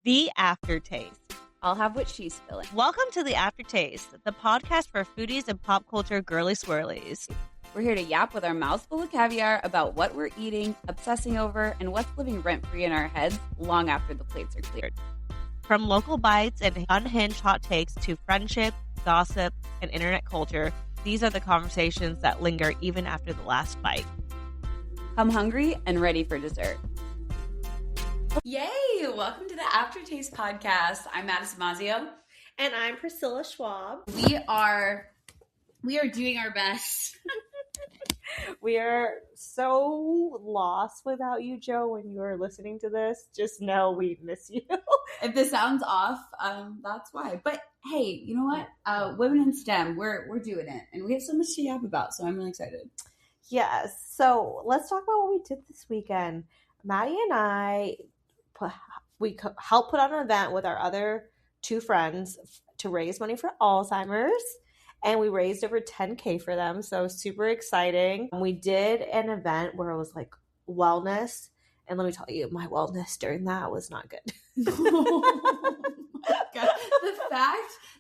The Aftertaste. I'll have what she's spilling. Welcome to The Aftertaste, the podcast for foodies and pop culture girly swirlies. We're here to yap with our mouths full of caviar about what we're eating, obsessing over, and what's living rent-free in our heads long after the plates are cleared. From local bites and unhinged hot takes to friendship, gossip, and internet culture, these are the conversations that linger even after the last bite. Come hungry and ready for dessert. Yay! Welcome to the Aftertaste podcast. I'm Madison Mazio. And I'm Priscilla Schwab. We are doing our best. We are so lost without you, Joe, when you are listening to this. Just know we miss you. If this sounds off, that's why. But hey, you know what? Women in STEM, we're doing it. And we have so much to yap about, so I'm really excited. Yes. So let's talk about what we did this weekend. Maddie and I, we helped put on an event with our other two friends to raise money for Alzheimer's. And we raised over $10,000 for them. So super exciting. We did an event where it was like wellness. And let me tell you, my wellness during that was not good. Oh my God.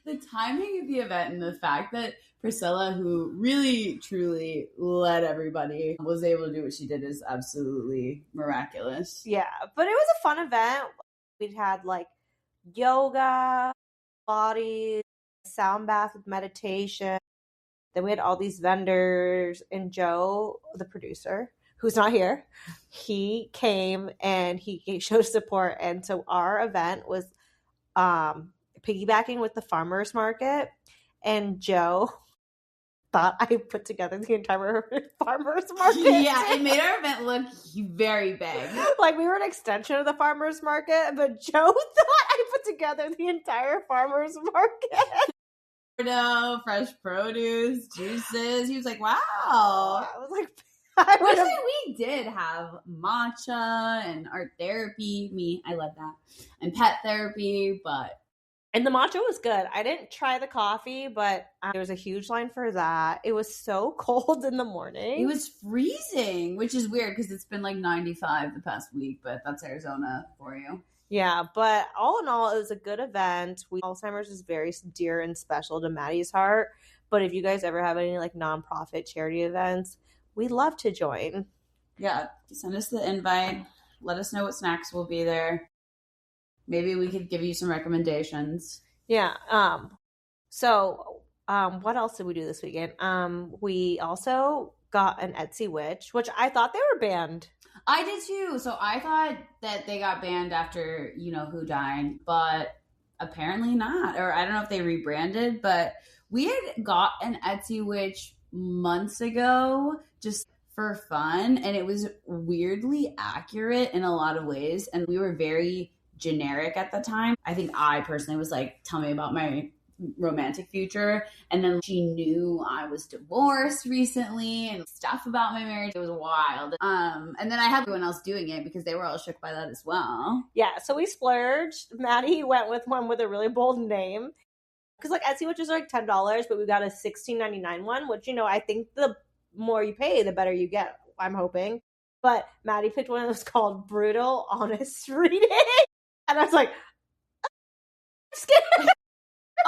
The timing of the event and the fact that Priscilla, who really, truly led everybody, was able to do what she did is absolutely miraculous. Yeah, but it was a fun event. We had like yoga, bodies, sound bath with meditation. Then we had all these vendors, and Joe, the producer, who's not here, he came and he showed support. And so our event was piggybacking with the farmers market, and Joe thought I put together the entire farmers market. Yeah, it made our event look very big. Like we were an extension of the farmers market, but Joe thought I put together the entire farmers market. Fresh produce, juices. He was like, wow. I was like, we did have matcha and art therapy. I love that. And pet therapy, and the matcha was good. I didn't try the coffee, but there was a huge line for that. It was so cold in the morning. It was freezing, which is weird because it's been like 95 the past week, but that's Arizona for you. Yeah, but all in all, it was a good event. Alzheimer's is very dear and special to Maddie's heart. But if you guys ever have any like nonprofit charity events, we'd love to join. Yeah, send us the invite. Let us know what snacks will be there. Maybe we could give you some recommendations. Yeah. So what else did we do this weekend? We also got an Etsy witch, which I thought they were banned. I did too. So I thought that they got banned after you know who died, but apparently not. Or I don't know if they rebranded, but we had got an Etsy witch months ago just for fun, and it was weirdly accurate in a lot of ways, and we were very generic at the time. I think I personally was like, tell me about my romantic future, and then she knew I was divorced recently and stuff about my marriage. It was wild. And then I had everyone else doing it because they were all shook by that as well. Yeah, so we splurged. Maddie went with one with a really bold name because like Etsy witches are like $10, but we got a $16.99 one, which, you know, I think the more you pay, the better you get, I'm hoping. But Maddie picked one that was called Brutal Honest Reading. And I was like, I'm scared.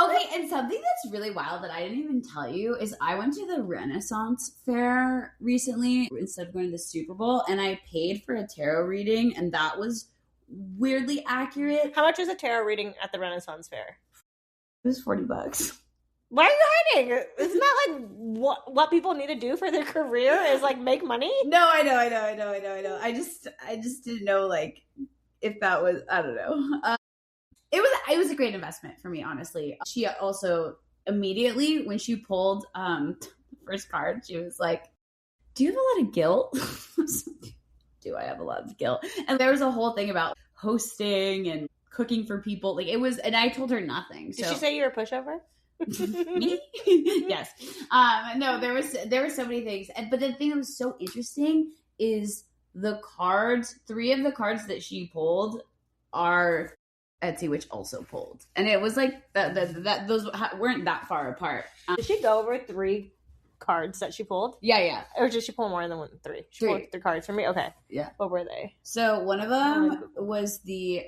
Okay, and something that's really wild that I didn't even tell you is I went to the Renaissance Fair recently instead of going to the Super Bowl, and I paid for a tarot reading, and that was weirdly accurate. How much is a tarot reading at the Renaissance Fair? It was $40. Why are you hiding? Isn't that like what people need to do for their career is like make money? No, I know. I just didn't know like if that was, I don't know. It was a great investment for me, honestly. She also immediately, when she pulled the first card, she was like, do you have a lot of guilt? Do I have a lot of guilt? And there was a whole thing about hosting and cooking for people. Like it was, and I told her nothing. So. Did she say you were a pushover? Me? Yes. No, there were so many things. But the thing that was so interesting is the cards, 3 of the cards that she pulled are Etsy, which also pulled. And it was like that those weren't that far apart. Did she go over 3 cards that she pulled? Yeah. Or did she pull more than three? She pulled 3 cards for me? Okay. Yeah. What were they? So one of them was the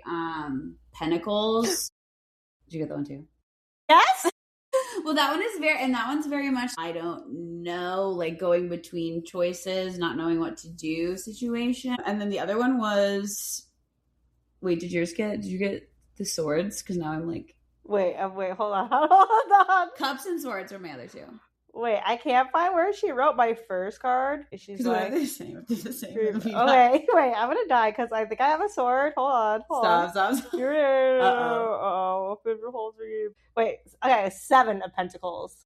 Pentacles. Did you get that one too? Yes. Well, that one's very much, I don't know, like going between choices, not knowing what to do situation. And then the other one was, did you get the swords? Because now I'm like. Wait, hold on. Cups and swords are my other two. Wait, I can't find where she wrote my first card. She's like, they're the same. They're the same. Okay, wait, I'm gonna die because I think I have a sword. Hold on. Stop. Oh, favorite holes for you. Wait, okay, 7 of Pentacles.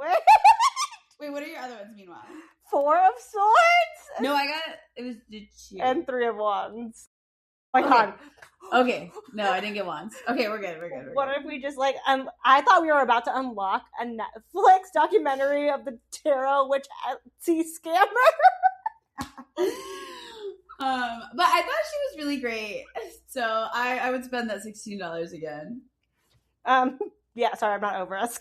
Wait, what are your other ones? Meanwhile, 4 of Swords. No, it was the 2 and 3 of Wands. Oh my God. Okay, no, I didn't get wands. Okay, we're good. What if we just like I thought we were about to unlock a Netflix documentary of the tarot witch Etsy scammer. But I thought she was really great, so I would spend that $16 again. Yeah, sorry, I'm not over us.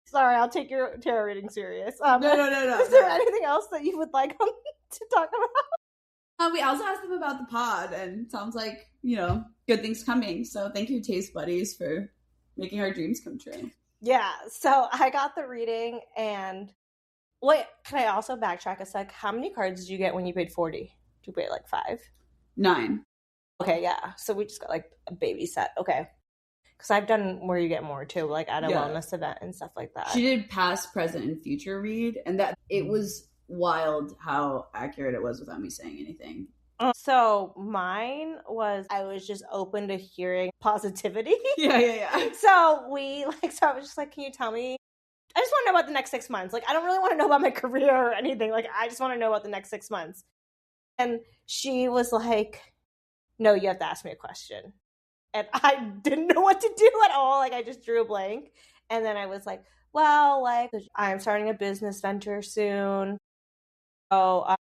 Sorry, I'll take your tarot reading serious. No. Is there anything else that you would like to talk about? We also asked them about the pod, and sounds like, good things coming. So thank you, Taste Buddies, for making our dreams come true. Yeah, so I got the reading, and wait, can I also backtrack a sec? How many cards did you get when you paid $40? Did you pay like 5? 9. Okay, yeah. So we just got like a baby set. Okay. Because I've done where you get more too, like at a wellness event and stuff like that. She did past, present, and future read, and that it was wild how accurate it was without me saying anything. So mine was, I was just open to hearing positivity. Yeah. So I was just like, can you tell me? I just want to know about the next 6 months. Like, I don't really want to know about my career or anything. Like, I just want to know about the next 6 months. And she was like, no, you have to ask me a question. And I didn't know what to do at all. Like, I just drew a blank. And then I was like, well, like, I'm starting a business venture soon. So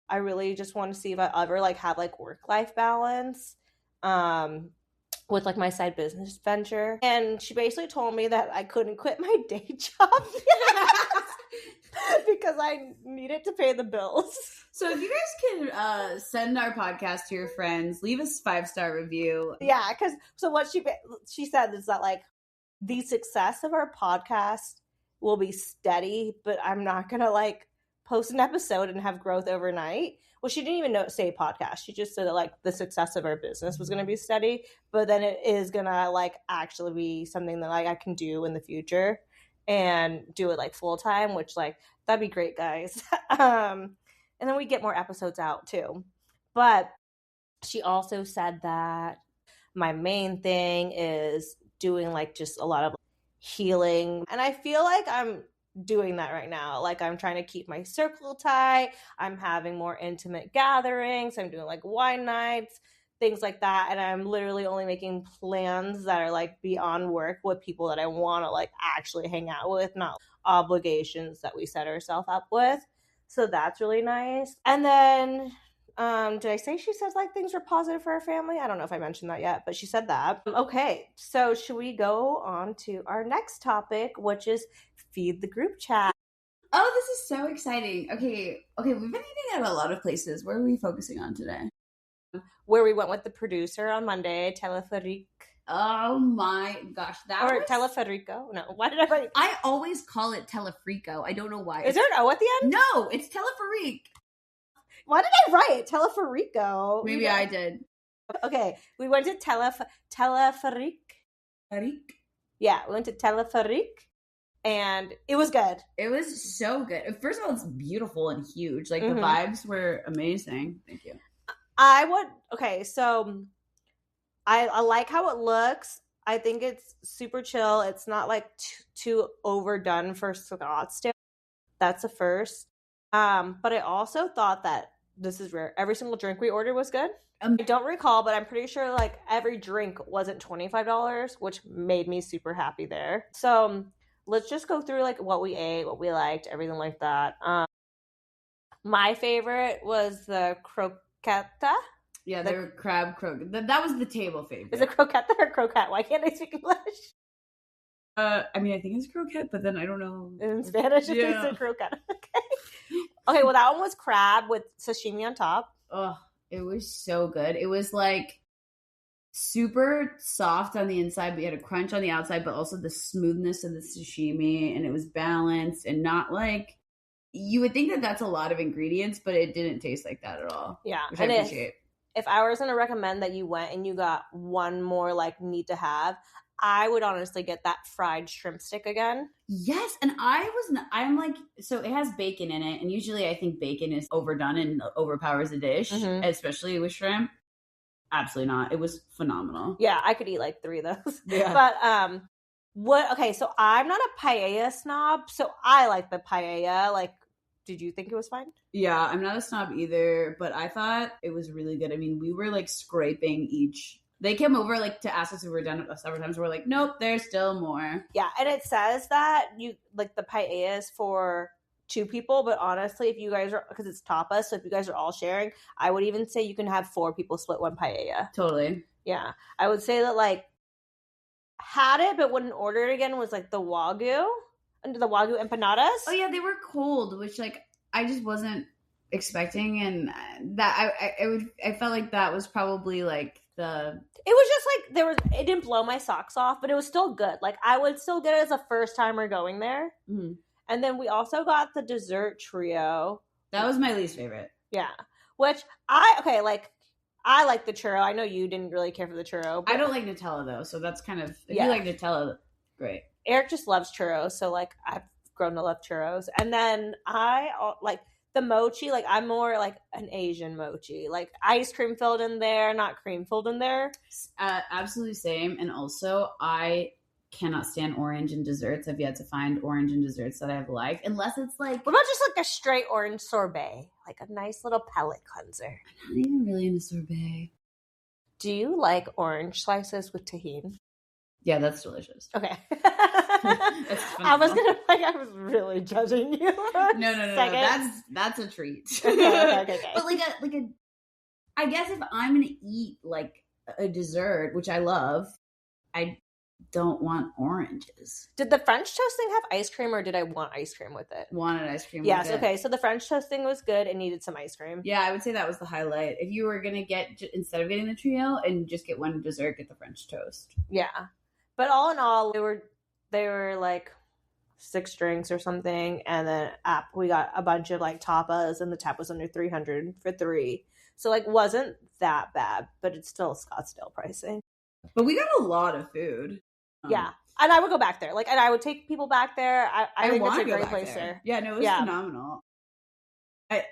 I really just want to see if I ever like have like work-life balance with like my side business venture. And she basically told me that I couldn't quit my day job because I needed to pay the bills. So if you guys can send our podcast to your friends, leave us 5-star review. Yeah, because so what she said is that like the success of our podcast will be steady, but I'm not gonna like post an episode and have growth overnight. Well, she didn't even say podcast. She just said that like the success of our business was going to be steady, but then it is going to like actually be something that like I can do in the future and do it like full time, which like that'd be great, guys. And then we get more episodes out too. But she also said that my main thing is doing like just a lot of healing, and I feel like I'm doing that right now. Like, I'm trying to keep my circle tight. I'm having more intimate gatherings. I'm doing like wine nights, things like that. And I'm literally only making plans that are like beyond work with people that I want to like actually hang out with, not obligations that we set ourselves up with. So that's really nice. And then did I say she says like things were positive for our family? I don't know if I mentioned that yet, but she said that. Okay, so should we go on to our next topic, which is feed the group chat? Oh, this is so exciting. Okay, we've been eating at a lot of places. Where are we focusing on today? Where we went with the producer on Monday, Teleferic. Oh my gosh, Teleferico. No, why did I write? I always call it Telefrico. I don't know why. Is there an O at the end? No, it's Teleferic. Why did I write it? Teleferico. Maybe I did. Okay, we went to Teleferic. Yeah, we went to Teleferic, and it was good. It was so good. First of all, it's beautiful and huge. Like, the vibes were amazing. Thank you. So I like how it looks. I think it's super chill. It's not like too overdone for Scottsdale. That's a first. But I also thought that, this is rare, every single drink we ordered was good. I don't recall, but I'm pretty sure like every drink wasn't $25, which made me super happy there. So let's just go through like what we ate, what we liked, everything like that. My favorite was the croqueta. Yeah, they were crab croquette. That was the table favorite. Is it croqueta or croquette? Why can't I speak English? I mean, I think it's croquette, but then I don't know. In Spanish, it's a croquette. Okay, well, that one was crab with sashimi on top. Oh, it was so good. It was like super soft on the inside, but you had a crunch on the outside, but also the smoothness of the sashimi, and it was balanced and not like you would think that that's a lot of ingredients, but it didn't taste like that at all. Yeah, which I appreciate. If I was going to recommend that you went and you got one more like need to have, I would honestly get that fried shrimp stick again. Yes, and I'm like, so it has bacon in it, and usually I think bacon is overdone and overpowers a dish, especially with shrimp. Absolutely not. It was phenomenal. Yeah, I could eat like 3 of those. Yeah. But okay, so I'm not a paella snob, so I like the paella. Like, did you think it was fine? Yeah, I'm not a snob either, but I thought it was really good. I mean, we were like scraping each. They came over like to ask us if we were done several times. We're like, nope, there's still more. Yeah, and it says that you like the paella is for 2 people, but honestly, if you guys are, because it's tapas, so if you guys are all sharing, I would even say you can have 4 people split one paella. Totally. Yeah, I would say that like had it, but wouldn't order it again was like the Wagyu empanadas. Oh yeah, they were cold, which like I just wasn't expecting, and that I felt like that was probably like the. It was just like it didn't blow my socks off, but it was still good. Like I would still get it as a first timer going there. Mm-hmm. And then we also got the dessert trio. That was my least favorite. Yeah, which I like the churro. I know you didn't really care for the churro. I don't like Nutella though, so that's kind of if you like Nutella, great. Eric just loves churros, so like I've grown to love churros. And then I like the mochi. Like I'm more like an Asian mochi, like ice cream filled in there, not cream filled in there. Absolutely same. And also I cannot stand orange in desserts. I've yet to find orange in desserts that I've liked, unless it's like. What about just like a straight orange sorbet, like a nice little palate cleanser? I'm not even really into sorbet. Do you like orange slices with tahini? Yeah, that's delicious. Okay. I was really judging you. No. That's a treat. Okay. But like a, I guess if I'm gonna eat like a dessert, which I love, I don't want oranges. Did the French toasting have ice cream, or did I want ice cream with it? Wanted ice cream with it. Yes, okay. So the French toasting was good and needed some ice cream. Yeah, I would say that was the highlight. If you were going to get, instead of getting the trio and just get one dessert, get the French toast. Yeah. But all in all, they were like 6 drinks or something, and then we got a bunch of like tapas, and the tab was under $300 for 3. So like wasn't that bad, but it's still Scottsdale pricing. But we got a lot of food. Yeah. And I would go back there. Like, and I would take people back there. I think it's a great place there. Yeah, no, it was phenomenal. I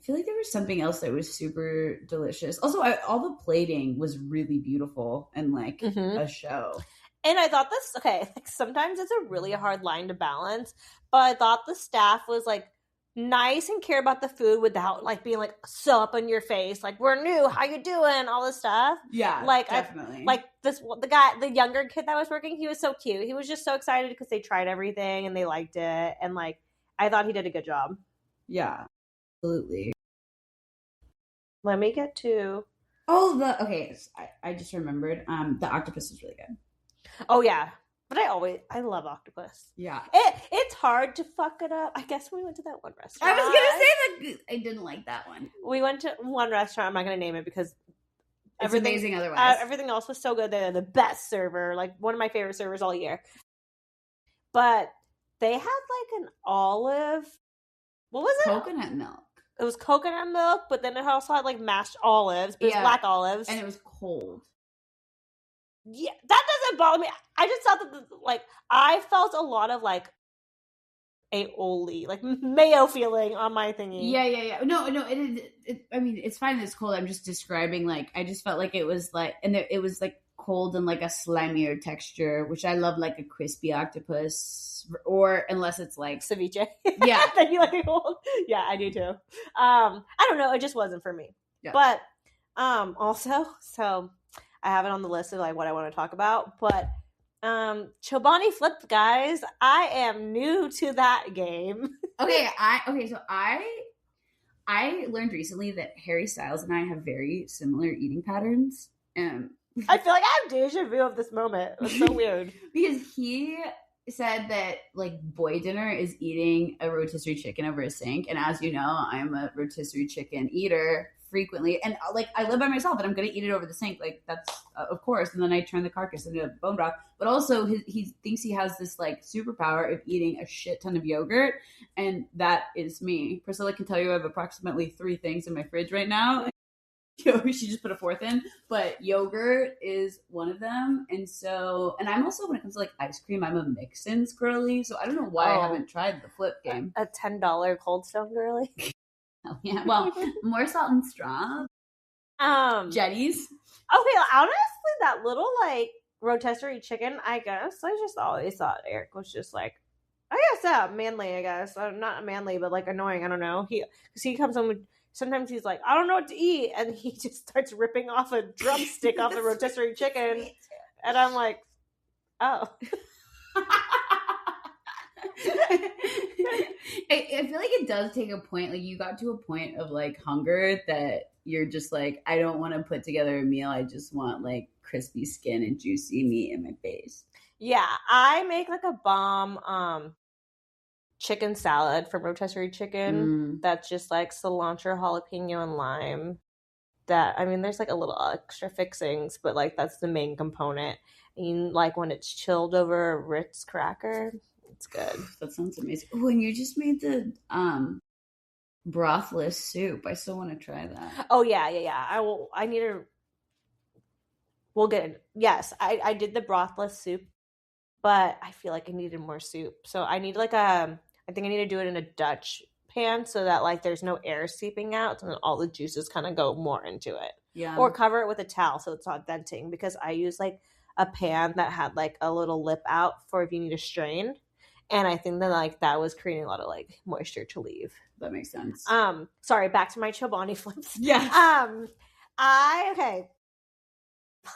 feel like there was something else that was super delicious. Also, all the plating was really beautiful and like a show. And I thought like sometimes it's a really hard line to balance, but I thought the staff was like nice and care about the food without like being like so up in your face, like we're new, how you doing, all this stuff. Yeah, like definitely. The younger kid that was working, he was so cute. He was just so excited because they tried everything and they liked it, and like I thought he did a good job. Yeah, absolutely. Let me get to I just remembered the octopus is really good. Oh yeah. But I love octopus. Yeah. It's hard to fuck it up. I guess we went to that one restaurant. I was going to say that I didn't like that one. We went to one restaurant. I'm not going to name it because it's amazing otherwise. Everything else was so good. They're the best server. Like one of my favorite servers all year. But they had like an olive. What was it? Coconut milk. It was coconut milk, but then it also had like mashed olives. But it was black olives. And it was cold. Yeah, that doesn't bother me. I just thought that I felt a lot of like aioli, like mayo feeling on my thingy. Yeah. No. I mean, it's fine that it's cold. I'm just describing like I just felt like it was like, and it was like cold and like a slimier texture, which I love, like a crispy octopus, or unless it's like ceviche. Yeah, then you like it cold. Yeah, I do too. I don't know. It just wasn't for me. Yeah. But also, so. I have it on the list of like what I want to talk about, but Chobani Flips, guys, I am new to that game. So I learned recently that Harry Styles and I have very similar eating patterns. I feel like I have deja vu of this moment. It was so weird. Because he said that like boy dinner is eating a rotisserie chicken over a sink, and as you know, I'm a rotisserie chicken eater frequently, and like I live by myself, and I'm gonna eat it over the sink, like that's of course. And then I turn the carcass into bone broth. But also, he thinks he has this like superpower of eating a shit ton of yogurt, and that is me. Priscilla can tell you I have approximately 3 things in my fridge right now. We should just put a 4th in, but yogurt is one of them. And so, and I'm also, when it comes to like ice cream, I'm a mix-ins girly. So I don't know why I haven't tried the flip game. A $10 Cold Stone girly. Oh yeah, well, more salt and straw. Jetties. Okay, honestly, that little like rotisserie chicken, I guess I just always thought Eric was just like, I guess manly. I guess not manly, but like annoying. I don't know. Because he comes home with. Sometimes he's like, I don't know what to eat. And he just starts ripping off a drumstick off the rotisserie chicken. And I'm like, oh. I feel like it does take a point. Like you got to a point of like hunger that you're just like, I don't want to put together a meal. I just want like crispy skin and juicy meat in my face. Yeah, I make like a bomb chicken salad from rotisserie chicken that's just like cilantro, jalapeno, and lime. That, I mean, there's like a little extra fixings, but like that's the main component. And like when it's chilled over a Ritz cracker, it's good. That sounds amazing. Oh, and you just made the brothless soup. I still want to try that. Oh yeah. We'll get it. Yes, I did the brothless soup, but I feel like I needed more soup. So I need like I think I need to do it in a Dutch pan so that like there's no air seeping out, and then all the juices kind of go more into it. Yeah. Or cover it with a towel so it's not denting, because I use like a pan that had like a little lip out for if you need to strain, and I think that like that was creating a lot of like moisture to leave. That makes sense. Sorry, back to my Chobani Flips. Yeah.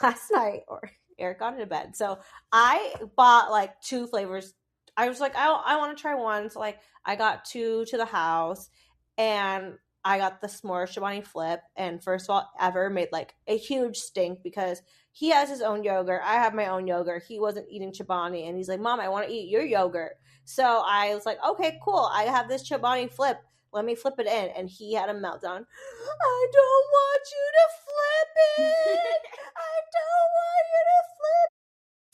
Last night, or Eric got into bed, so I bought like 2 flavors. I was like, I want to try one. So like I got 2 to the house, and I got the s'more Chobani Flip, and first of all ever made like a huge stink because he has his own yogurt. I have my own yogurt. He wasn't eating Chobani, and he's like, Mom, I want to eat your yogurt. So I was like, okay, cool. I have this Chobani Flip. Let me flip it in. And he had a meltdown. I don't want you to flip it. I don't want you to flip.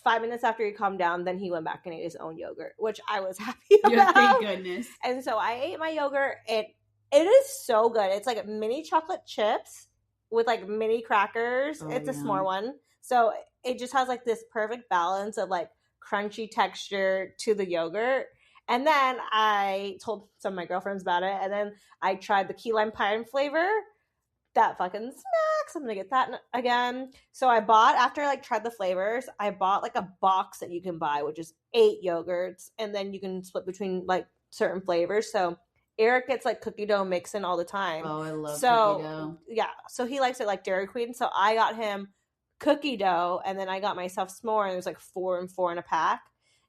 5 minutes after he calmed down, then he went back and ate his own yogurt, which I was happy about. Yeah, thank goodness. And so I ate my yogurt. It is so good. It's like mini chocolate chips with like mini crackers. It's a s'more one. So it just has like this perfect balance of like crunchy texture to the yogurt. And then I told some of my girlfriends about it. And then I tried the key lime pine flavor. That fucking smacks. I'm gonna get that again. So I bought, after I like tried the flavors, I bought like a box that you can buy, which is 8 yogurts, and then you can split between like certain flavors. So Eric gets like cookie dough mixing all the time. Oh, I love cookie dough. Yeah, so he likes it like Dairy Queen. So I got him cookie dough, and then I got myself s'more, and there's like 4 and 4 in a pack.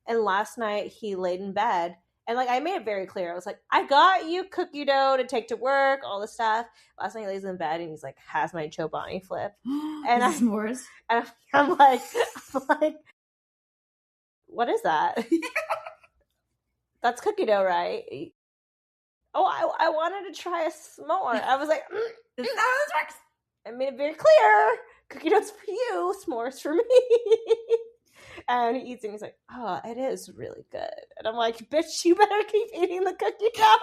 And last night he laid in bed. And, like, I made it very clear. I was like, I got you cookie dough to take to work, all this stuff. Last night he lays in bed, and he's like, has my Chobani Flip. And s'mores. And I'm like, what is that? That's cookie dough, right? Oh, I wanted to try a s'more. I was like, this is how this works. I made it very clear. Cookie dough's for you, s'mores for me. And he eats it and he's like, oh, it is really good. And I'm like, bitch, you better keep eating the cookie dough.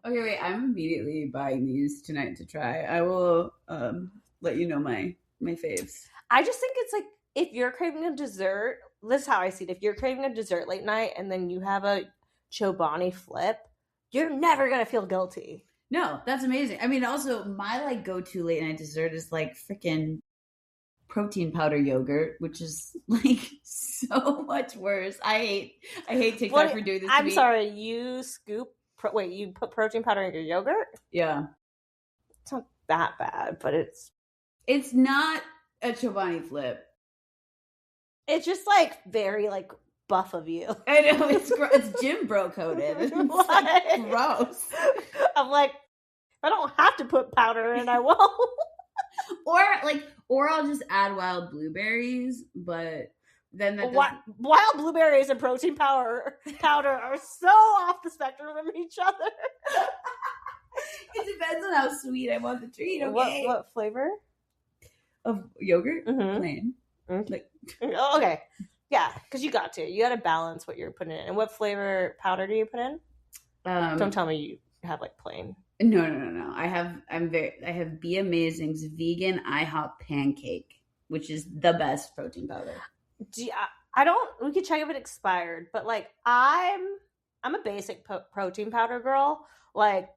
Okay, wait, I'm immediately buying these tonight to try. I will let you know my faves. I just think it's like, if you're craving a dessert, this is how I see it. If you're craving a dessert late night and then you have a Chobani Flip, you're never going to feel guilty. No, that's amazing. I mean, also, my like go-to late night dessert is like freaking protein powder yogurt, which is like so much worse. I hate TikTok for doing this to me. I'm sorry, you you put protein powder in your yogurt? Yeah. It's not that bad, but it's not a Chobani Flip. It's just like very like buff of you. I know, it's gym bro coated. It's like gross. I'm like, if I don't have to put powder in, I won't. Or I'll just add wild blueberries, but then that wild blueberries and protein powder are so off the spectrum from each other. It depends on how sweet I want the treat. Okay. What flavor of yogurt? Mm-hmm. Plain. Like, okay, yeah, because you got to balance what you're putting in. And what flavor powder do you put in? Don't tell me you have like plain. No. I have Be Amazing's vegan IHOP pancake, which is the best protein powder. I don't. We could check if it expired, but like I'm a basic protein powder girl. Like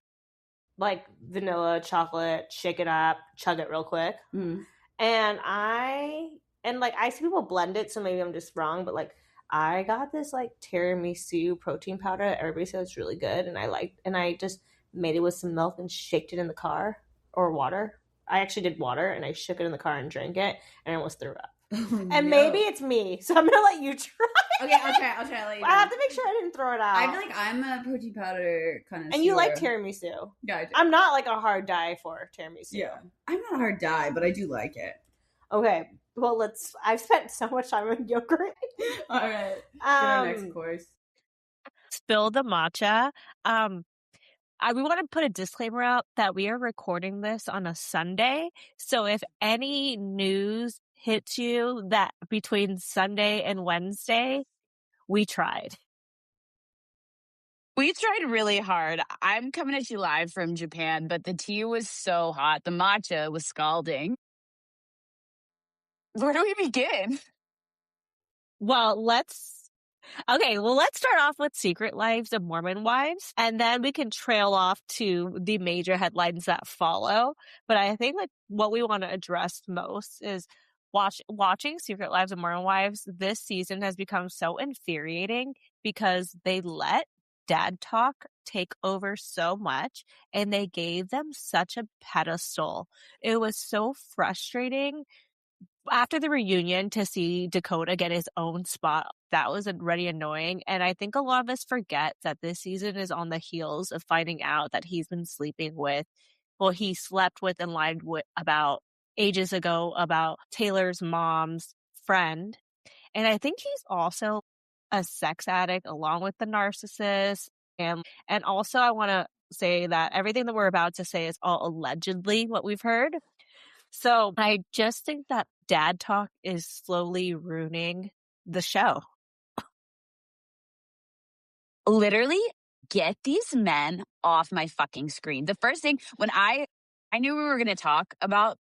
vanilla, chocolate, shake it up, chug it real quick. Mm. And I see people blend it, so maybe I'm just wrong, but like I got this like tiramisu protein powder that everybody says is really good, and I just made it with some milk and shaked it in the car, or water. I actually did water, and I shook it in the car and drank it, and I almost threw up. Oh, and maybe it's me, so I'm gonna let you try. Okay, I'll try. I have to make sure I didn't throw it out. I feel like I'm a protein powder connoisseur. And you like tiramisu. Yeah, I do. I'm not like a hard die for tiramisu. Yeah, I'm not a hard die, but I do like it. Okay, well I've spent so much time on yogurt. All right, our next course. Spill the matcha. We want to put a disclaimer out that we are recording this on a Sunday. So if any news hits you that between Sunday and Wednesday, we tried. We tried really hard. I'm coming at you live from Japan, but the tea was so hot. The matcha was scalding. Where do we begin? Well, let's start off with Secret Lives of Mormon Wives, and then we can trail off to the major headlines that follow. But I think like what we want to address most is watching Secret Lives of Mormon Wives this season has become so infuriating because they let dad talk take over so much, and they gave them such a pedestal. It was so frustrating. After the reunion, to see Dakota get his own spot, that was already annoying. And I think a lot of us forget that this season is on the heels of finding out that he's been sleeping with, he slept with and lied with about ages ago about Taylor's mom's friend. And I think he's also a sex addict along with the narcissist. And also I want to say that everything that we're about to say is all allegedly what we've heard. So I just think that dad talk is slowly ruining the show. Literally, get these men off my fucking screen. The first thing, when I knew we were going to talk about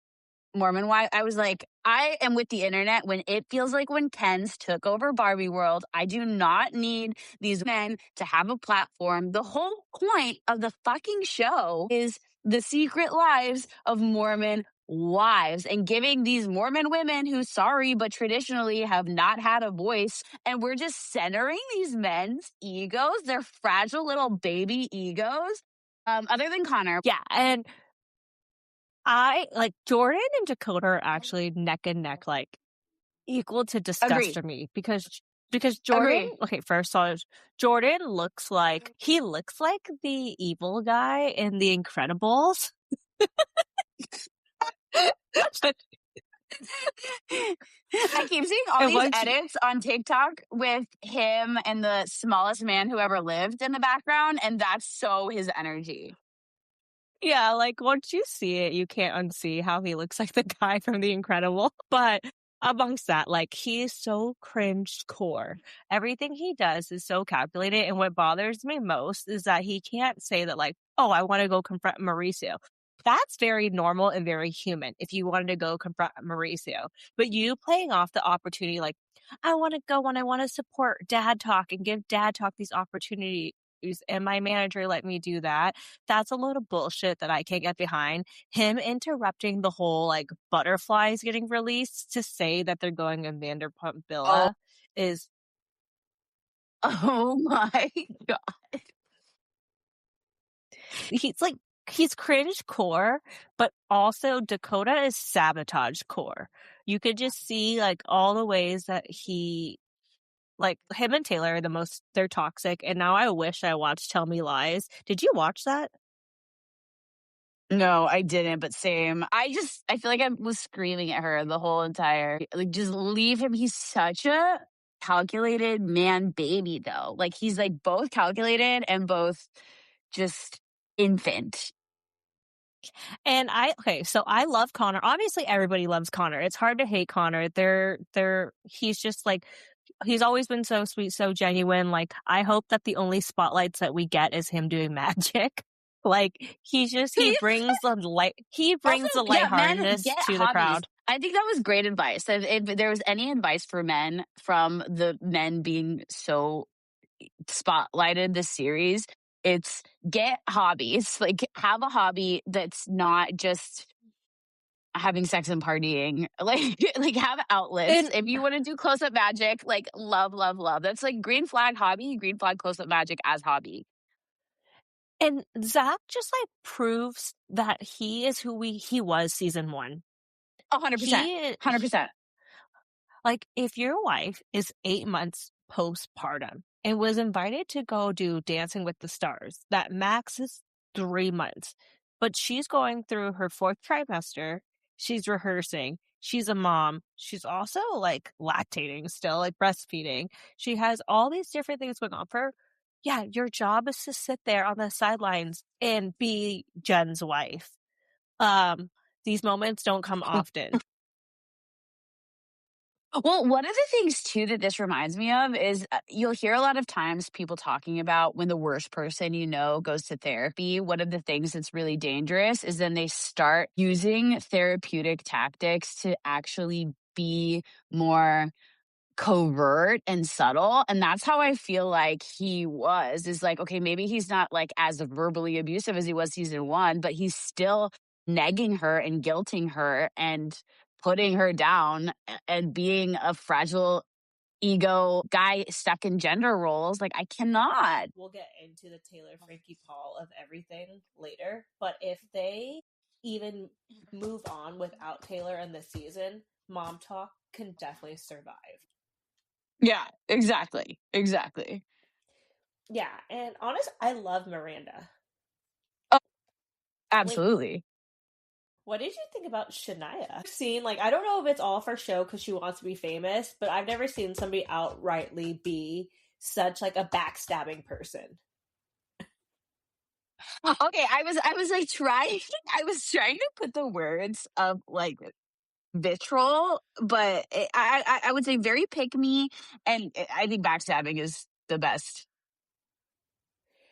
Mormon wife, I was like, I am with the internet when it feels like when Kens took over Barbie World. I do not need these men to have a platform. The whole point of the fucking show is the secret lives of Mormon wives and giving these Mormon women who, sorry, but traditionally have not had a voice. And we're just centering these men's egos, their fragile little baby egos, other than Connor. Yeah. And I like Jordan and Dakota are actually neck and neck, like equal to disgust for me because Jordan, okay, first all, Jordan looks like the evil guy in The Incredibles. I keep seeing all these edits on TikTok with him and the smallest man who ever lived in the background, and that's so his energy. Yeah, like once you see it, you can't unsee how he looks like the guy from The Incredible. But amongst that, like he's so cringe core. Everything he does is so calculated. And what bothers me most is that he can't say that like, oh, I want to go confront Mauricio. That's very normal and very human if you wanted to go confront Mauricio. But you playing off the opportunity like, I want to go and I want to support Dad Talk and give Dad Talk these opportunities. And my manager let me do that. That's a load of bullshit that I can't get behind. Him interrupting the whole like butterflies getting released to say that they're going in Vanderpump Villa is. Oh my God. He's cringe core, but also Dakota is sabotage core. You could just see like all the ways that he. Like him and Taylor are they're toxic. And now I wish I watched Tell Me Lies. Did you watch that? No, I didn't, but same. I feel like I was screaming at her the whole entire, like, just leave him. He's such a calculated man baby, though. Like, he's like both calculated and both just infant. And so I love Connor. Obviously everybody loves Connor. It's hard to hate Connor. He's just like, he's always been so sweet, so genuine. Like, I hope that the only spotlights that we get is him doing magic. Like, he brings the light, Also, lightheartedness men get to the hobbies. crowd. I think that was great advice. If there was any advice for men from the men being so spotlighted this series, it's get hobbies. Like, have a hobby that's not just having sex and partying. Like have outlets. If you want to do close-up magic, like, love. That's like green flag hobby, green flag close-up magic as hobby. And Zach just like proves that he is who he was season 1. 100%. 100%. Like, if your wife is 8 months postpartum and was invited to go do Dancing with the Stars, that max is 3 months, but she's going through her 4th trimester. She's rehearsing. She's a mom. She's also like lactating still, like breastfeeding. She has all these different things going on for her. Yeah, your job is to sit there on the sidelines and be Jen's wife. These moments don't come often. Well, one of the things, too, that this reminds me of is you'll hear a lot of times people talking about when the worst person you know goes to therapy. One of the things that's really dangerous is then they start using therapeutic tactics to actually be more covert and subtle. And that's how I feel like he was, is like, okay, maybe he's not like as verbally abusive as he was season 1, but he's still negging her and guilting her and putting her down and being a fragile ego guy stuck in gender roles. Like, I cannot. We'll get into the Taylor Frankie Paul of everything later, but if they even move on without Taylor in this season, Mom Talk can definitely survive. Yeah, exactly. Yeah, and honestly, I love Miranda. Oh, absolutely. Like, what did you think about Shania? I don't know if it's all for show because she wants to be famous, but I've never seen somebody outrightly be such like a backstabbing person. Okay, I was like trying to put the words of like vitriol, but I would say very pick me, and I think backstabbing is the best.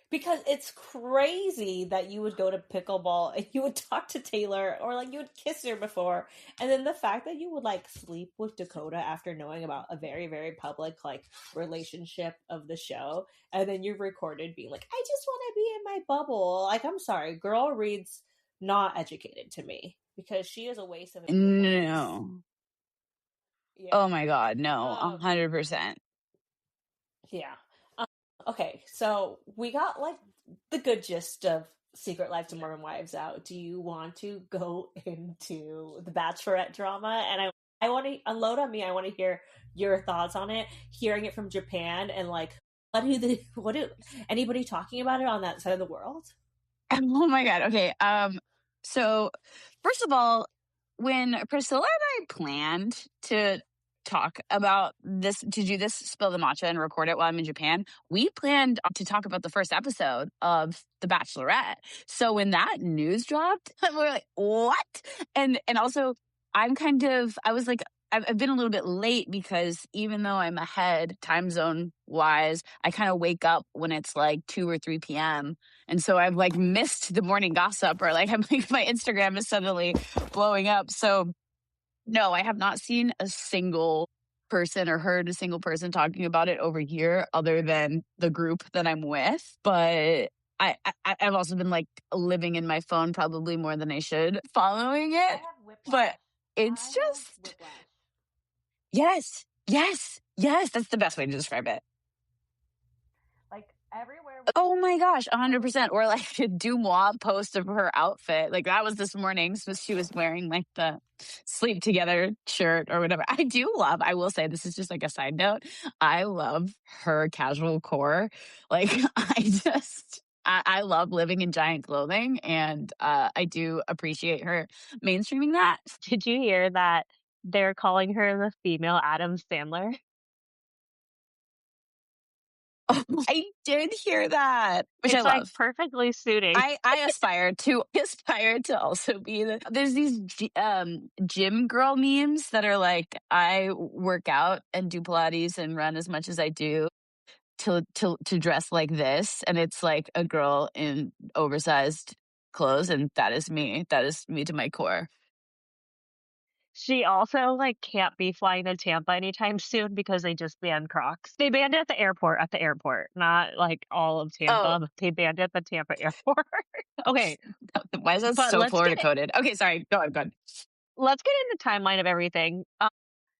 Because it's crazy that you would go to pickleball and you would talk to Taylor or like you would kiss her before. And then the fact that you would like sleep with Dakota after knowing about a very, very public like relationship of the show. And then you're recorded being like, I just want to be in my bubble. Like, I'm sorry, girl Reed's not educated to me because she is a waste of a No. Yeah. Oh my God, no, 100%. Yeah. Okay, so we got like the good gist of Secret Lives of Mormon Wives out. Do you want to go into the Bachelorette drama? And I want to unload on me. I want to hear your thoughts on it. Hearing it from Japan and like, what do anybody talking about it on that side of the world? Oh my God. Okay. So first of all, when Priscilla and I planned to talk about this, to do this Spill the Matcha and record it while I'm in Japan, we planned to talk about the first episode of The Bachelorette. So when that news dropped, we were like, what? And also I was like, I've been a little bit late because even though I'm ahead time zone wise, I kind of wake up when it's like 2 or 3 p.m. And so I've like missed the morning gossip, or like I'm like my Instagram is suddenly blowing up. So no, I have not seen a single person or heard a single person talking about it over here other than the group that I'm with. But I've also been like living in my phone probably more than I should, following it. But it's just, yes. That's the best way to describe it. Like everywhere. Oh my gosh, 100%. Or like a Dumois post of her outfit. Like that was this morning. So she was wearing like the sleep together shirt or whatever. I will say, this is just like a side note, I love her casual core. Like I love living in giant clothing, and I do appreciate her mainstreaming that. Did you hear that they're calling her the female Adam Sandler? I did hear that, which I It's like love. perfectly suiting. I aspire to also be there's these gym girl memes that are like, I work out and do Pilates and run as much as I do to dress like this, and it's like a girl in oversized clothes, and that is me to my core. She also like can't be flying to Tampa anytime soon because they just banned Crocs. They banned it at the airport, not like all of Oh, Tampa, but they banned it at the Tampa airport. Okay, why is that but so Florida coded? Okay, sorry, go ahead. let's get into the timeline of everything.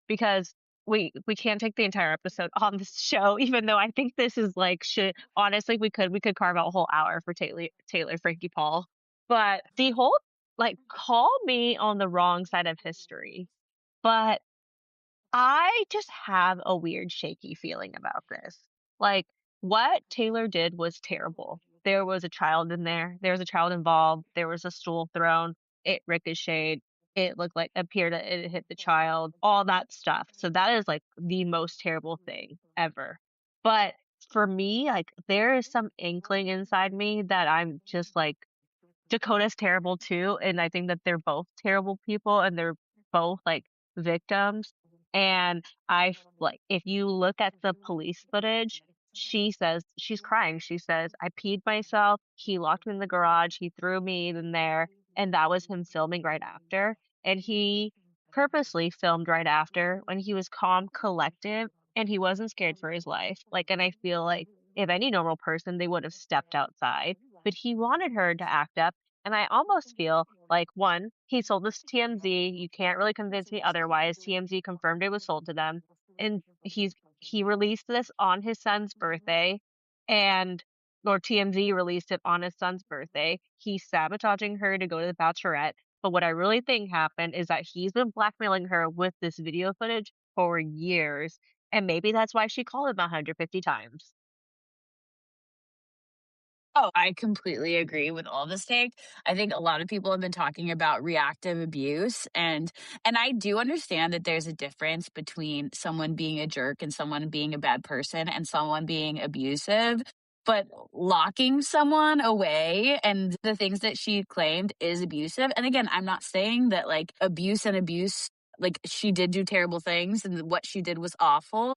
Because we can't take the entire episode on this show, even though I think this is like should honestly we could carve out a whole hour for Taylor Frankie Paul. But the whole like call me on the wrong side of history, but I just have a weird shaky feeling about this. Like what Taylor did was terrible. There was a child in there. There was a child involved. There was a stool thrown. It ricocheted. It looked like appeared that it hit the child. All that stuff. So that is like the most terrible thing ever. But for me, like there is some inkling inside me that I'm just like Dakota's terrible too, and I think that they're both terrible people and they're both like victims. And like if you look at the police footage, she says she's crying. She says, I peed myself, he locked me in the garage, he threw me in there, and that was him filming right after. And he purposely filmed right after when he was calm, collective, and he wasn't scared for his life. Like, and I feel like if any normal person, they would have stepped outside, but he wanted her to act up. And I almost feel like one, he sold this to TMZ. You can't really convince me otherwise. TMZ confirmed it was sold to them. And he released this on his son's birthday, and or TMZ released it on his son's birthday. He's sabotaging her to go to the Bachelorette. But what I really think happened is that he's been blackmailing her with this video footage for years. And maybe that's why she called him 150 times. Oh, I completely agree with all this take. I think a lot of people have been talking about reactive abuse, and I do understand that there's a difference between someone being a jerk and someone being a bad person and someone being abusive. But locking someone away and the things that she claimed is abusive. And again, I'm not saying that like abuse, like she did do terrible things and what she did was awful.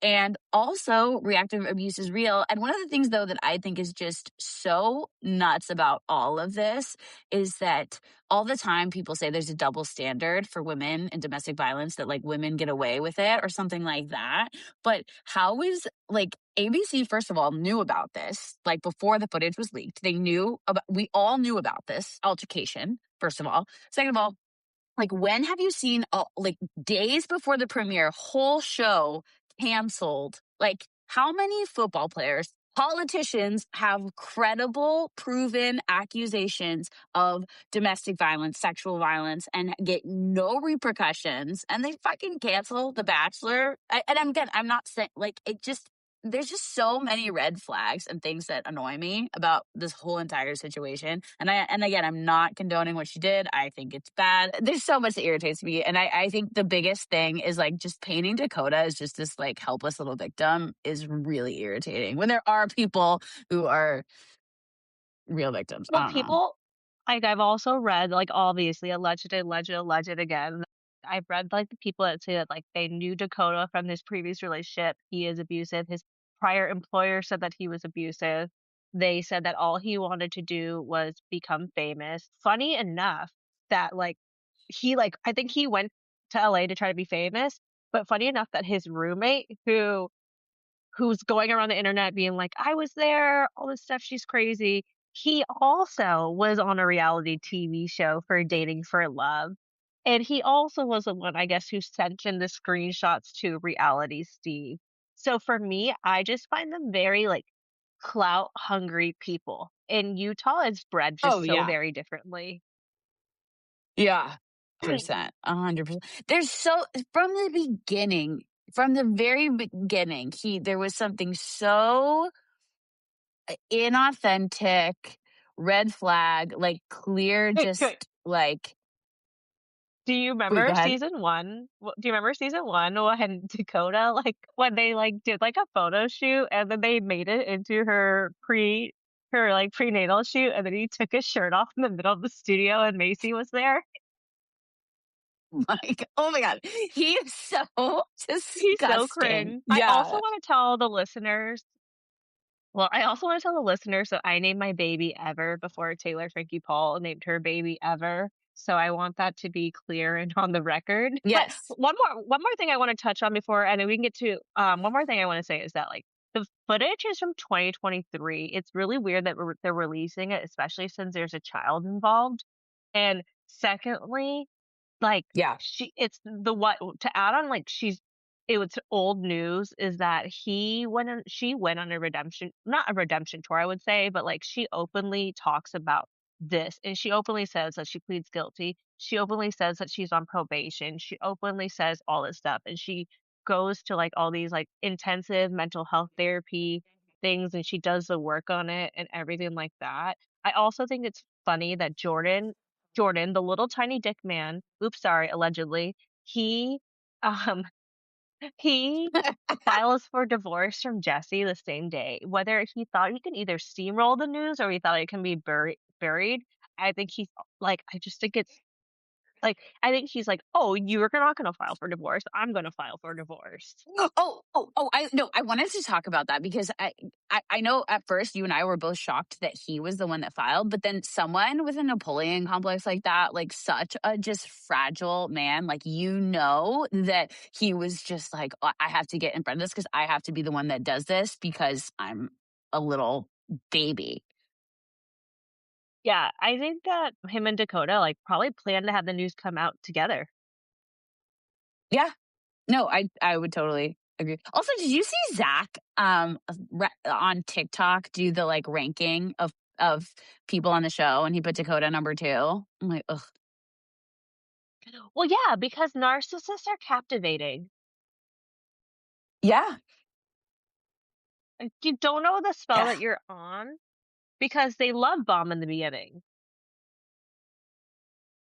And also, reactive abuse is real. And one of the things, though, that I think is just so nuts about all of this is that all the time people say there's a double standard for women in domestic violence, that like women get away with it or something like that. But how is like ABC, first of all, knew about this like before the footage was leaked? We all knew about this altercation, first of all. Second of all, like, when have you seen, like, days before the premiere, whole show canceled? Like, how many football players, politicians have credible, proven accusations of domestic violence, sexual violence, and get no repercussions, and they fucking cancel The Bachelor? Again, I'm not saying, like, there's just so many red flags and things that annoy me about this whole entire situation. And again, I'm not condoning what she did. I think it's bad. There's so much that irritates me. And I think the biggest thing is like just painting Dakota as just this like helpless little victim is really irritating when there are people who are real victims. I Well, don't know. people like I've also read like obviously alleged again. I've read like the people that say that like they knew Dakota from his previous relationship. He is abusive. His prior employer said that he was abusive. They said that all he wanted to do was become famous. Funny enough that like he like I think he went to LA to try to be famous, but funny enough that his roommate who's going around the internet being like, I was there, all this stuff, she's crazy. He also was on a reality TV show for Dating for Love. And he also was the one, I guess, who sent in the screenshots to Reality Steve. So for me, I just find them very like clout hungry people. And Utah is bred Oh, just so yeah. very differently. Yeah. 100%. 100%. There's so, from the beginning, from the very beginning, there was something so inauthentic, red flag, like clear, just like. Do you Wait, remember go ahead. season 1? Do you remember season 1 when Dakota, like, when they, like, did, like, a photo shoot and then they made it into her prenatal shoot, and then he took his shirt off in the middle of the studio and Macy was there? Like, oh my God, he is so He's so disgusting. cringe. I also Yeah. wanna tell the listeners so I named my baby Ever before Taylor Frankie Paul named her baby Ever. So I want that to be clear and on the record. But Yes. one more thing I want to touch on before, and then we can get to one more thing I want to say is that, like, the footage is from 2023. It's really weird that they're releasing it, especially since there's a child involved. And secondly, like, Yeah. it's the what to add on, like, it was old news is that she went on a redemption, not a redemption tour, I would say, but, like, she openly talks about this, and she openly says that she pleads guilty. She openly says that she's on probation. She openly says all this stuff, and she goes to, like, all these, like, intensive mental health therapy things, and she does the work on it and everything like that. I also think it's funny that Jordan, the little tiny dick man, oops, sorry, allegedly, he, um, he files for divorce from Jesse the same day. Whether he thought he could either steamroll the news or he thought it can be buried, I think he's like, I just think it's like, I think he's like, oh, you're not going to file for divorce. I'm going to file for divorce. I wanted to talk about that because I know at first you and I were both shocked that he was the one that filed, but then someone with a Napoleon complex like that, like such a just fragile man, like, that he was just like, "Oh, I have to get in front of this because I have to be the one that does this because I'm a little baby." Yeah, I think that him and Dakota, like, probably plan to have the news come out together. Yeah. No, I would totally agree. Also, did you see Zach on TikTok do the like ranking of people on the show, and he put Dakota number 2? I'm like, ugh. Well, yeah, because narcissists are captivating. Yeah. Like, you don't know the spell Yeah. that you're on because they love bomb in the beginning.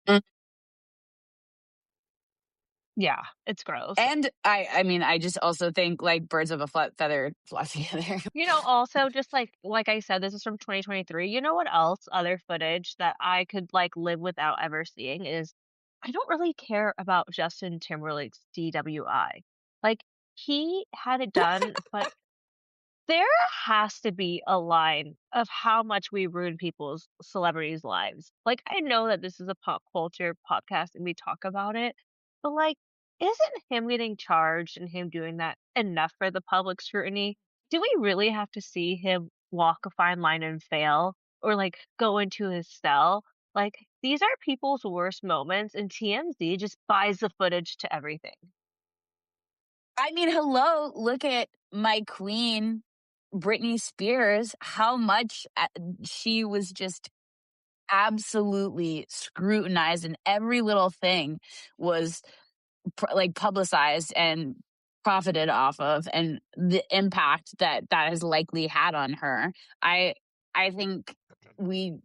Mm. Yeah, it's gross. And I mean, I just also think like birds of a feather flock together. Also, just like I said, this is from 2023. You know what else? Other footage that I could, like, live without ever seeing is I don't really care about Justin Timberlake's DWI. Like, he had it done, but there has to be a line of how much we ruin people's celebrities' lives. Like, I know that this is a pop culture podcast and we talk about it, but, like, isn't him getting charged and him doing that enough for the public scrutiny? Do we really have to see him walk a fine line and fail or, like, go into his cell? Like, these are people's worst moments, and TMZ just buys the footage to everything. I mean, hello, look at my queen, Britney Spears, how much she was just absolutely scrutinized, and every little thing was like publicized and profited off of, and the impact that has likely had on her. I think we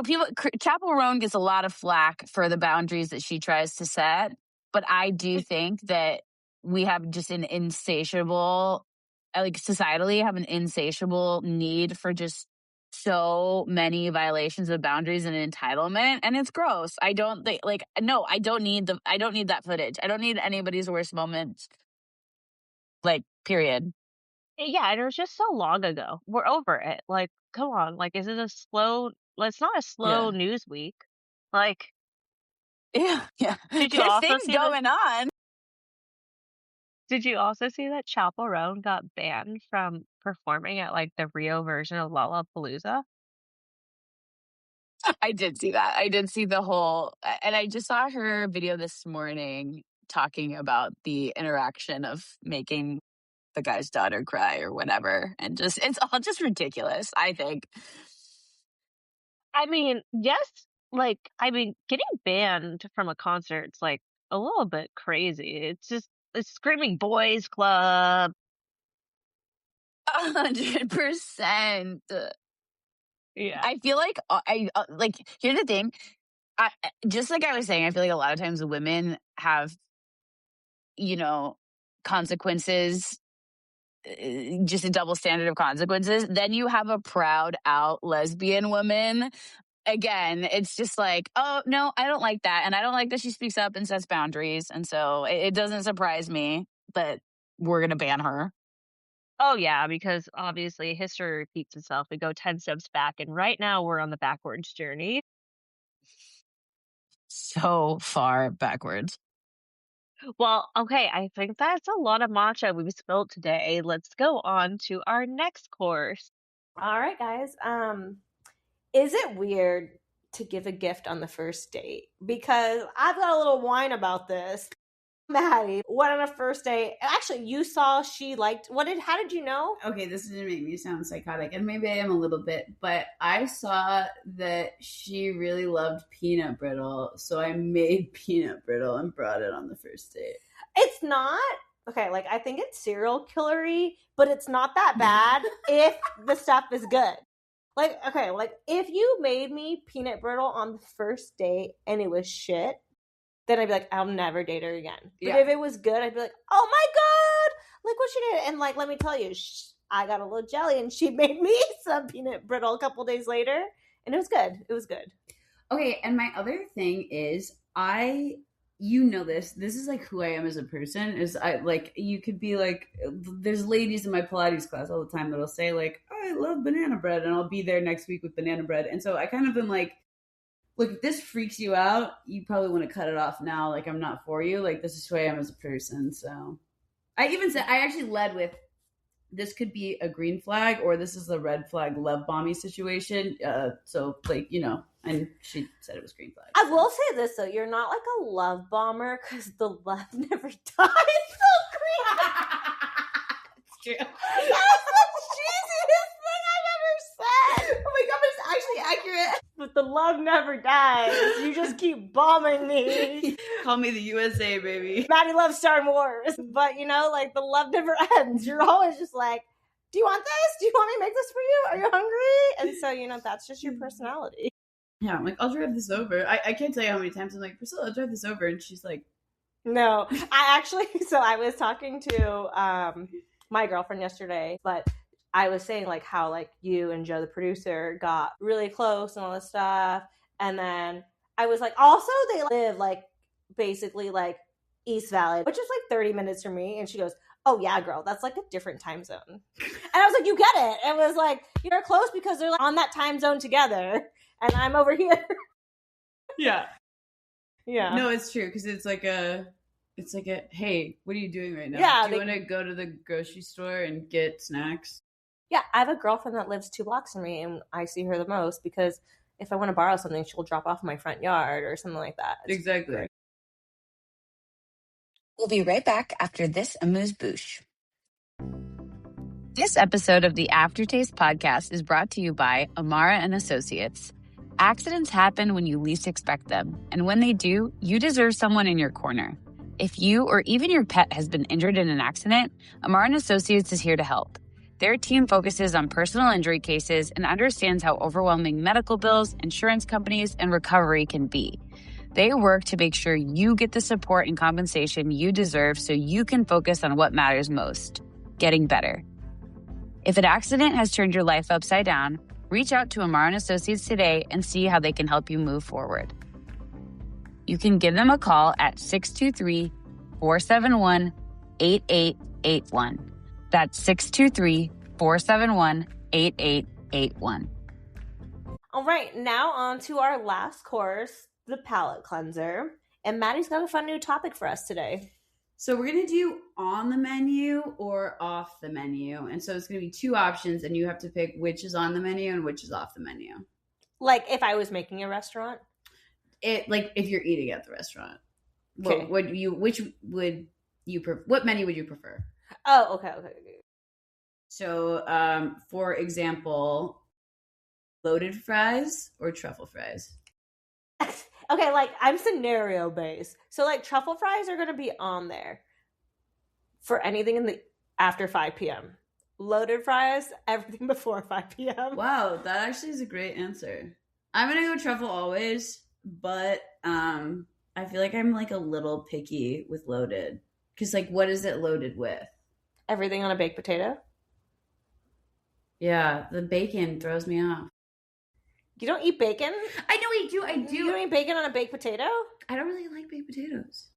people, Chappell Roan gets a lot of flack for the boundaries that she tries to set, but I do think that we have just an insatiable, like societally, have an insatiable need for just so many violations of boundaries and entitlement, and it's gross. I don't think, like, no, I don't need that footage. I don't need anybody's worst moments, like, period. Yeah, and it was just so long ago. We're over it. Like, come on. Like, is it a slow? Well, it's not a slow Yeah. news week. Like, Yeah. did you There's also things see that? going on. Did you also see that Chappell Roan got banned from performing at, like, the Rio version of Lollapalooza? I did see that. I did see the whole, and I just saw her video this morning talking about the interaction of making the guy's daughter cry or whatever. And just, it's all just ridiculous, I think. I mean, yes. Like, I mean, getting banned from a concert's, like, a little bit crazy. It's screaming boys club. 100%. Yeah. I feel like here's the thing. Just like I was saying, I feel like a lot of times women have, consequences, just a double standard of consequences. Then you have a proud out lesbian woman. Again, it's just like, oh, no, I don't like that. And I don't like that she speaks up and sets boundaries. And so it doesn't surprise me that we're going to ban her. Oh, yeah, because obviously history repeats itself. We go 10 steps back, and right now we're on the backwards journey. So far backwards. Well, okay, I think that's a lot of matcha we've spilled today. Let's go on to our next course. All right, guys. Is it weird to give a gift on the first date? Because I've got a little whine about this. Maddie went on a first date. Actually, you saw she liked how did you know? Okay, this is gonna make me sound psychotic, and maybe I am a little bit, but I saw that she really loved peanut brittle, so I made peanut brittle and brought it on the first date. It's not okay, like I think it's serial killery, but it's not that bad if the stuff is good. Like, okay, like if you made me peanut brittle on the first date and it was shit, then I'd be like, I'll never date her again. But if it was good, I'd be like, oh my God, look what she did. And like, let me tell you, I got a little jelly and she made me some peanut brittle a couple days later. And it was good. It was good. Okay, and my other thing is this is like who I am as a person is you could be like, there's ladies in my Pilates class all the time that'll say like, oh, I love banana bread, and I'll be there next week with banana bread. And so I kind of been like, look, if this freaks you out, you probably want to cut it off now. Like, I'm not for you. Like, this is who I am as a person. So I actually led with, this could be a green flag or this is a red flag love bombing situation. So like, and she said it was green flag. I will say this though, you're not like a love bomber because the love never dies. So green. It's true. That's the cheesiest thing I've ever said. Oh my God, but it's actually accurate. But the love never dies. You just keep bombing me. Call me the USA, baby. Maddie loves Star Wars. But, like, the love never ends. You're always just like, do you want this? Do you want me to make this for you? Are you hungry? And so, that's just your personality. Yeah, I'm like, I'll drive this over. I can't tell you how many times I'm like, Priscilla, I'll drive this over. And she's like, no. I was talking to my girlfriend yesterday, but I was saying like how like you and Joe, the producer, got really close and all this stuff. And then I was like, also they live like basically like East Valley, which is like 30 minutes from me. And she goes, oh yeah, girl, that's like a different time zone. And I was like, you get it. And it was like, you're close because they're like on that time zone together. And I'm over here. Yeah. Yeah. No, it's true. Cause it's like a, hey, what are you doing right now? Yeah. Do you want to go to the grocery store and get snacks? Yeah, I have a girlfriend that lives 2 blocks from me, and I see her the most because if I want to borrow something, she'll drop off in my front yard or something like that. Exactly. Great. We'll be right back after this amuse-bouche. This episode of the Aftertaste podcast is brought to you by Amara and Associates. Accidents happen when you least expect them, and when they do, you deserve someone in your corner. If you or even your pet has been injured in an accident, Amara and Associates is here to help. Their team focuses on personal injury cases and understands how overwhelming medical bills, insurance companies, and recovery can be. They work to make sure you get the support and compensation you deserve so you can focus on what matters most, getting better. If an accident has turned your life upside down, reach out to Amara and Associates today and see how they can help you move forward. You can give them a call at 623-471-8881. That's 623-471-8881. All right, now on to our last course, the palate cleanser. And Maddie's got a fun new topic for us today. So we're going to do on the menu or off the menu. And so it's going to be 2 options, and you have to pick which is on the menu and which is off the menu. Like if I was making a restaurant? Like if you're eating at the restaurant. Okay. What menu would you prefer? Oh, okay. So, for example, loaded fries or truffle fries? Okay, like I'm scenario based. So like truffle fries are going to be on there for anything in the after 5 p.m. loaded fries, everything before 5 p.m. Wow, that actually is a great answer. I'm gonna go truffle always, but I feel like I'm like a little picky with loaded. Because like, what is it loaded with? Everything on a baked potato. Yeah, the bacon throws me off. You don't eat bacon? I know I do. You don't eat bacon on a baked potato? I don't really like baked potatoes.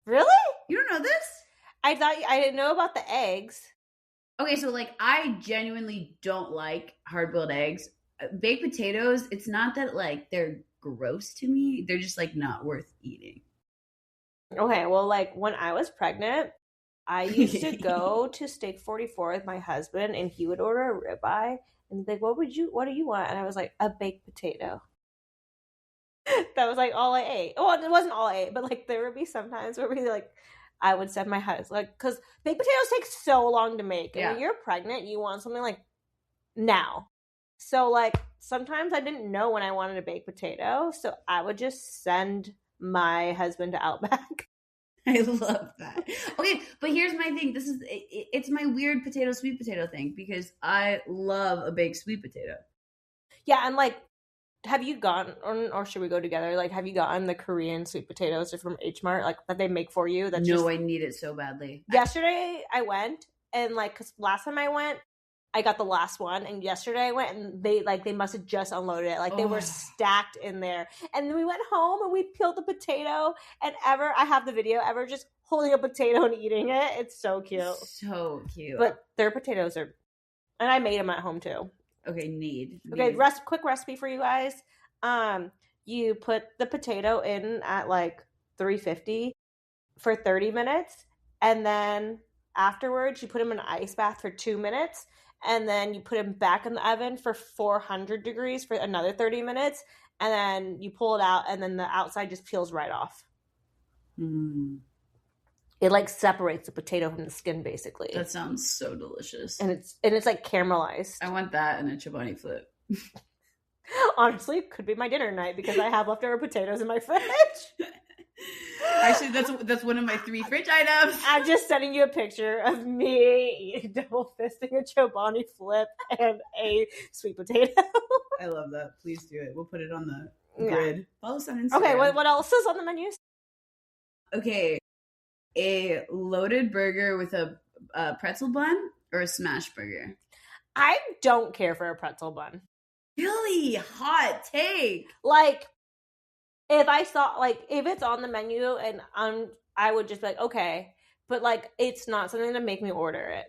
Really? You don't know this? I didn't know about the eggs. Okay, so like I genuinely don't like hard-boiled eggs. Baked potatoes, it's not that like they're gross to me. They're just like not worth eating. Okay, well, like when I was pregnant, I used to go to Steak 44 with my husband, and he would order a ribeye, and he'd be like, what do you want? And I was like, a baked potato. That was like all I ate. Well, it wasn't all I ate, but like there would be sometimes where we like, I would send my husband, like, because baked potatoes take so long to make. And when you're pregnant, you want something like now. So like sometimes I didn't know when I wanted a baked potato, so I would just send my husband to Outback. I love that. Okay, but here's my thing. It's my weird sweet potato thing because I love a baked sweet potato. Yeah, and like, have you gotten, or should we go together? Like, have you gotten the Korean sweet potatoes from H Mart, like that they make for you? I need it so badly. Yesterday I went, and like, cause last time I went, I got the last one, and yesterday I went, and they must have just unloaded it. Like they were stacked in there, and then we went home and we peeled the potato, and I have the video just holding a potato and eating it. It's so cute, so cute. But their potatoes are, and I made them at home too. Okay, quick recipe for you guys. You put the potato in at like 350 for 30 minutes, and then afterwards you put them in an ice bath for 2 minutes, and then you put them back in the oven for 400 degrees for another 30 minutes, and then you pull it out, and then the outside just peels right off. It like separates the potato from the skin, basically. That sounds so delicious. And it's like caramelized. I want that and a Chobani Flip. Honestly, it could be my dinner night because I have leftover potatoes in my fridge. Actually, that's one of my 3 fridge items. I'm just sending you a picture of me double fisting a Chobani Flip and a sweet potato. I love that. Please do it. We'll put it on the grid. Follow us on Instagram. Okay, what else is on the menu? Okay, a loaded burger with a pretzel bun or a smash burger? I don't care for a pretzel bun. Really hot take. Like, if I saw, like, if it's on the menu and I would just be like, okay, but like, it's not something to make me order it.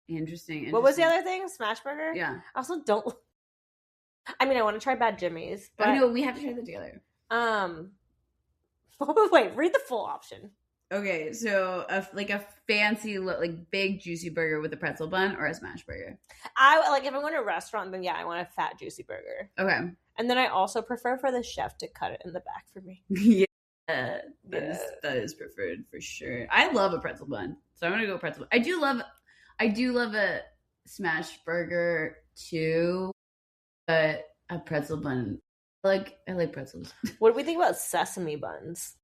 Interesting. What was the other thing? Smash burger? Yeah. I also don't. I mean, I want to try Bad Jimmy's. But, I know we have to try that together. Wait, read the full option. Okay, so a fancy, like big juicy burger with a pretzel bun or a smash burger. I like if I'm going to a restaurant, then yeah, I want a fat juicy burger. Okay, and then I also prefer for the chef to cut it in the back for me. Yeah, that is preferred for sure. I love a pretzel bun, so I'm gonna go pretzel. I do love a smash burger too, but a pretzel bun. I like pretzels. What do we think about sesame buns?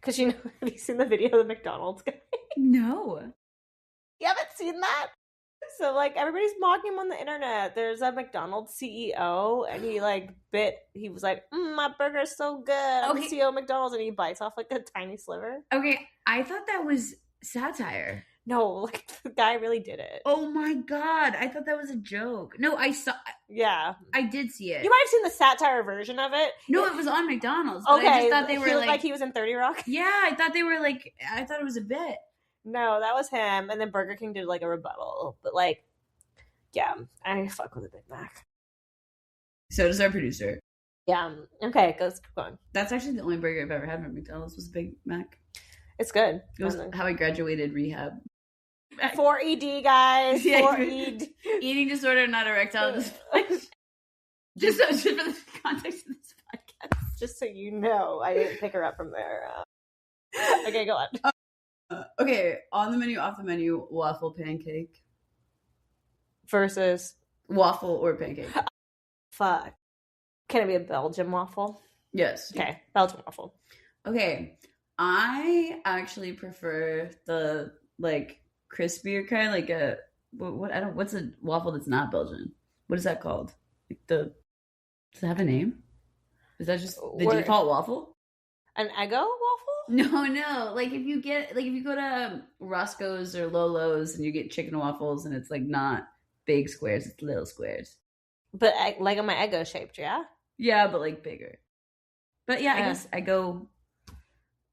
Because have you seen the video of the McDonald's guy? No. You haven't seen that? So, like, everybody's mocking him on the internet. There's a McDonald's CEO, and he was like, my burger's so good. I'm the CEO of McDonald's, and he bites off, like, a tiny sliver. Okay, I thought that was satire. No, like, the guy really did it. Oh, my God. I thought that was a joke. No, I saw... Yeah. I did see it. You might have seen the satire version of it. No, it was on McDonald's. But okay. I just thought they were like he was in 30 Rock? Yeah, I thought it was a bit. No, that was him. And then Burger King did like a rebuttal. But like, yeah, I fuck with a Big Mac. So does our producer. Yeah. Okay, keep going. That's actually the only burger I've ever had from McDonald's was a Big Mac. It's good. It was how I graduated rehab. 4ED, guys. 4ED. Eating disorder, not erectile dysfunction. just for the context of this podcast. Just so you know, I didn't pick her up from there. Okay, go on. Okay, on the menu, off the menu, waffle pancake. Versus? Waffle or pancake. Fuck. Can it be a Belgian waffle? Yes. Okay, Belgian waffle. Okay, I actually prefer the, like, crispier kind, like a what's a waffle that's not Belgian? What is that called? Like does it have a name? Is that just the default waffle? An Eggo waffle? No. Like if you go to Roscoe's or Lolo's and you get chicken waffles and it's like not big squares, it's little squares. But like my Eggo shaped, yeah? Yeah, but like bigger. But yeah, I guess I go.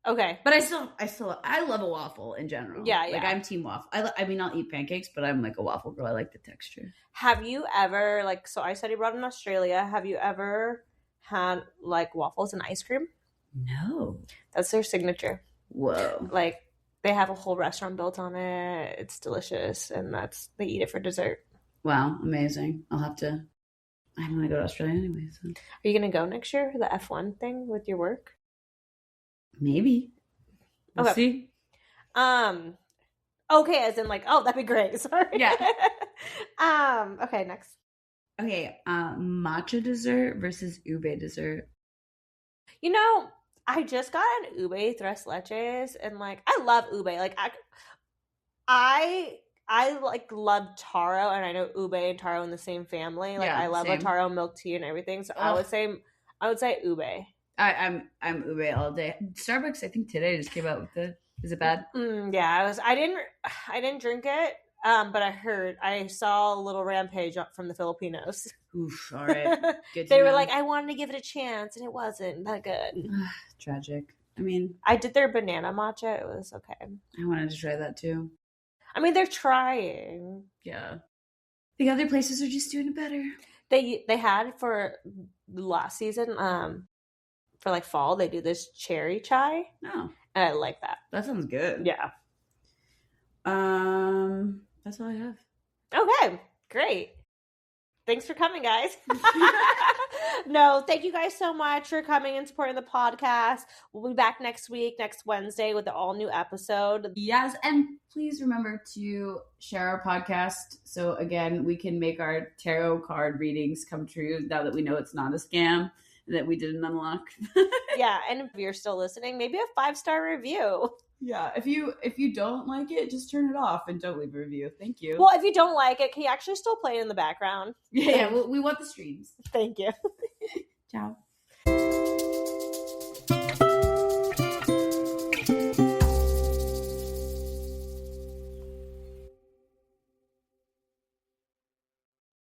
Okay. But I love a waffle in general. Yeah. Like I'm team waffle. I mean, I'll eat pancakes, but I'm like a waffle girl. I like the texture. Have you ever, like, so I studied abroad in Australia. Have you ever had like waffles and ice cream? No. That's their signature. Whoa. Like they have a whole restaurant built on it. It's delicious. And they eat it for dessert. Wow. Amazing. I'm going to go to Australia anyway. So. Are you going to go next year for the F1 thing with your work? Maybe. We'll see. Okay, as in like, oh, that'd be great. Sorry. Yeah. Okay, next. Okay, matcha dessert versus ube dessert. You know, I just got an ube tres leches, and like, I love ube. Like, I like love taro, and I know ube and taro in the same family. Like, I love a taro milk tea and everything. So I would say ube. I'm ube all day. Starbucks, I think today just came out with it. Is it bad? Yeah, I didn't drink it. But I saw a little rampage up from the Filipinos. Oof, all right. Good They were like, I wanted to give it a chance, and it wasn't that good. Tragic. I mean, I did their banana matcha. It was okay. I wanted to try that too. I mean, they're trying. Yeah. The other places are just doing it better. They had for last season, for like fall, they do this cherry chai. Oh. And I like that. That sounds good. Yeah. That's all I have. Okay, great. Thanks for coming, guys. No, thank you guys so much for coming and supporting the podcast. We'll be back next week, next Wednesday, with an all-new episode. Yes, and please remember to share our podcast so, again, we can make our tarot card readings come true now that we know it's not a scam and that we didn't unlock. Yeah, and if you're still listening, maybe a 5-star review. Yeah, if you don't like it, just turn it off and don't leave a review. Thank you. Well, if you don't like it, can you actually still play it in the background? Yeah, we want the streams. Thank you. Ciao.